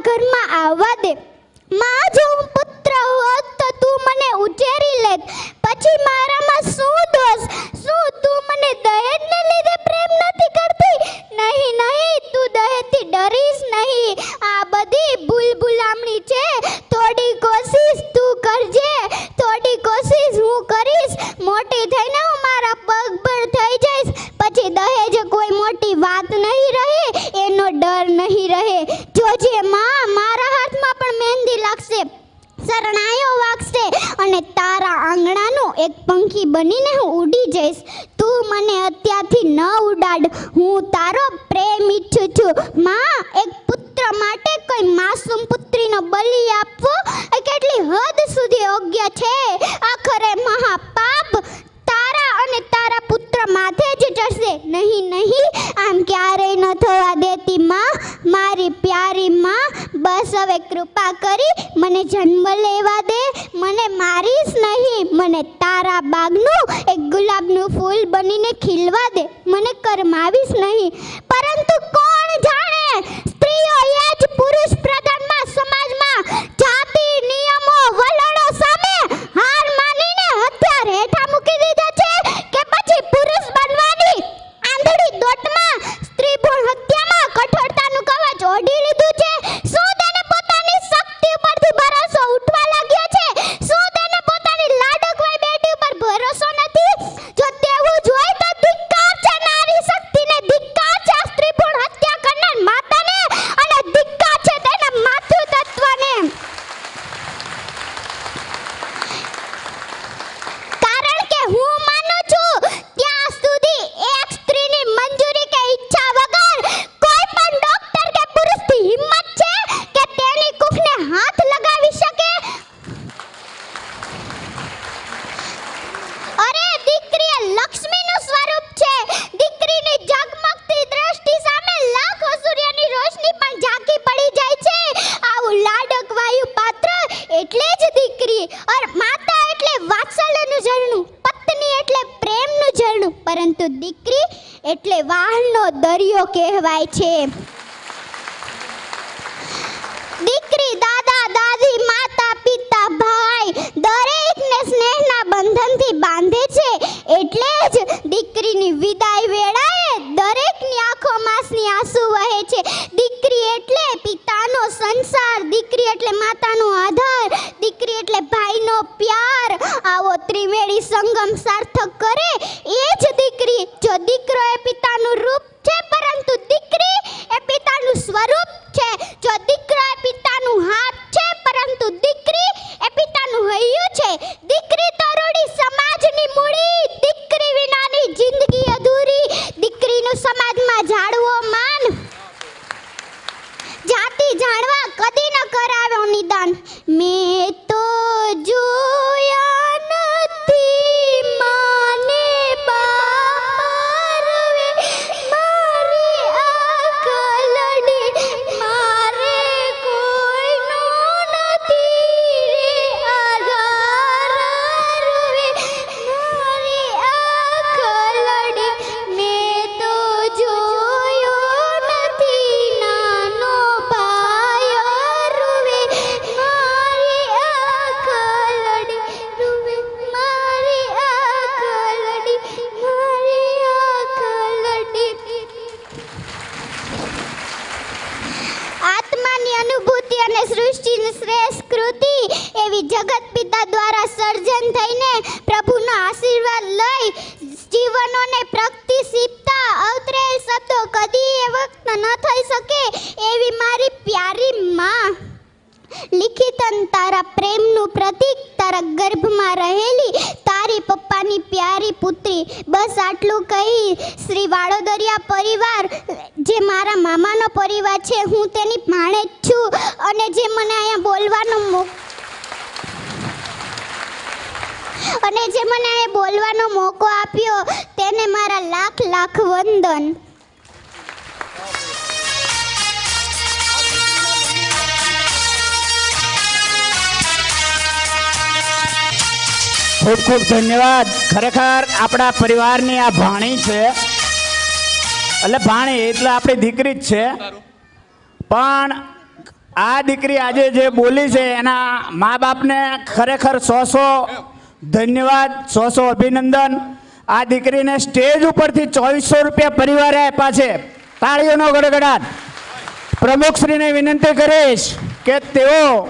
ઘરમાં આવવા દે. માં, જો હું પુત્ર હોત તો તું મને ઉછેરી લેત. પછી મારામાં શું દોષ? શું તું મને દહેજને લીધે પ્રેમ નથી કરતી? નહીં નહીં, તું દહેજથી ડરીશ નહીં. આ બધી ભૂલભુલામણી છે. થોડી કોશિશ તું કરજે, થોડી કોશિશ હું કરીશ. મોટી થઈને હું મારા પગ પર થઈ જઈશ. પછી દહેજ કોઈ મોટી વાત નહીં રહે, એનો ડર નહીં રહે. જોજે માં, મારા હાથમાં પણ મહેંદી લાગશે, શરણાઈઓ વાગશે અને તારા આંગણાનું એક પંખી બનીને હું ઉડી જઈશ. તું મને અત્યારથી ન ઉડાડ. હું તારો પ્રેમ ઈચ્છું છું. માં, એક પુત્ર માટે કોઈ માસૂમ પુત્રીનો બલિ આપવો એ કેટલી હદ સુધી યોગ્ય છે? આખરે મહાપાપ તારા અને તારા પુત્ર માથે જ ચડશે. નહીં નહીં, આમ ક્યારેય ન થવા દેતી માં, મારી પ્યારી માં. બસ હવે કૃપા કરી મને જન્મ લેવા દે. મને મારીશ નહીં, મને તારા બાગનું એક ગુલાબનું ફૂલ બનીને ખીલવા દે. મને કરમાવીશ નહીં. પરંતુ કોણ જાણે, સ્ત્રીઓ એ જ પુરુષ પ્રધાનમાં સમાજમાં જાતિ નિયમો વલણો સામે હાર માનીને હથિયાર હેઠા મૂકી દીધા છે કે પછી પુરુષ બનવાની આંધળી દોટમાં સ્ત્રી ભ્રૂણ હત્યામાં કઠોરતાનું કવચ ઓઢી લીધું છે. શું તેને પોતાની શક્તિ ઉપરથી ભરોસો ઉઠવા લાગ્યો છે? શું તેને પોતાની લાડકવાઈ બેટી ઉપર ભરોસો નથી? જો તેવું જ હોય તો ધિક્કાર છે નારી શક્તિને, ધિક્કાર છે સ્ત્રી ભ્રૂણ હત્યા કરનાર માતાને અને ધિક્કાર છે તેના માતૃતત્વને. કારણ કે હું માનું છું ત્યાં સુધી એક સ્ત્રીની મંજૂરી કે ઈચ્છા વગર કોઈ પણ ડોક્ટર કે પુરુષની હિંમત છે કે તેની કુખને હાથ લગાવી શકે? અરે, દીકરી એ લક્ષ્મીનું સ્વરૂપ છે. દીકરીની ઝગમગતી દ્રષ્ટિ સામે લાખો સૂર્યની રોશની પણ ઝાંકી પડી જાય છે. આવું લાડક વાયુ પાત્ર એટલે જ દીકરી. और માતા એટલે વાત્સલ્યનું ઝરણું, પત્ની એટલે પ્રેમનું ઝરણું, પરંતુ દીકરી એટલે વાહનો દરિયો કહેવાય છે. દીકરી દાદા દાદી માતા પિતા ભાઈ દરેકને સ્નેહના બંધનથી બાંધે છે. એટલે જ દીકરીની વિદાય વેળાએ દરેકની આંખોમાંસની આંસુ વહે છે. દીકરી એટલે પિતાનો સંસાર, દીકરી એટલે માતાનો આધાર, દીકરી એટલે ભાઈનો પ્યાર. આવો ત્રિવેણી સંગમ સાર્થક કરે એ જ દીકરી. જો દીકરો એ પિતાનું રૂપ છે પરંતુ દીકરી એ પિતાનું સ્વરૂપ છે. જો દીકરો એ પિતાનું હાથ છે પરંતુ દીકરી એ પિતાનું હૈયું છે. દીકરી તરુણી સમાજની મૂડી, દીકરી વિનાની જિંદગી અધૂરી. દીકરીનું સમાજમાં જાળવો માન, જાતિ જાણવા કદી ન કરાવ્યો નિદાન. મેં તો જોયા નથી માને બારવે, મારી આંખ લડી મારે કોઈનો નથી રે આધાર રૂવે. મારી આંખ લડી મેં તો જોયો નથી નાનો ભાઈ રૂવે. મારી આંખ લડી રૂવે, મારી આંખ લડી, મારી આંખ લડી. આત્માની અનુભૂતિ અને સૃષ્ટિની શ્રેષ્ઠ કૃતિ એવી જગત પિતા દ્વારા સર્જન થઈને પ્રભુનો આશીર્વાદ લઈ જીવનોને પ્રગતિશીલતા અવતરેલ શબ્દો કદી એ વખત ન થઈ શકે એવી મારી પ્યારી માં. લિખિતન તારા પ્રેમનું પ્રતીક, તારા ગર્ભમાં રહેલી તારી પપ્પાની પ્યારી પુત્રી. બસ આટલું કહી શ્રી વાડોદરિયા પરિવાર જે મારા મામાનો પરિવાર છે, હું તેની ભાણેજ છું અને જે મને અહીંયા બોલવાનો મોકો આપ્યો તેને મારા લાખ લાખ વંદન. ખૂબ ખૂબ ધન્યવાદ. ખરેખર આપણા પરિવારની આ ભાણી છે, એટલે ભાણી એટલે આપણી દીકરી જ છે, પણ આ દીકરી આજે જે બોલી છે એના મા બાપને ખરેખર 100 ધન્યવાદ, 100 અભિનંદન. આ દીકરીને સ્ટેજ ઉપરથી 2400 રૂપિયા પરિવારે આપ્યા છે. તાળીઓનો ગડગડાટ. પ્રમુખશ્રીને વિનંતી કરીશ કે તેઓ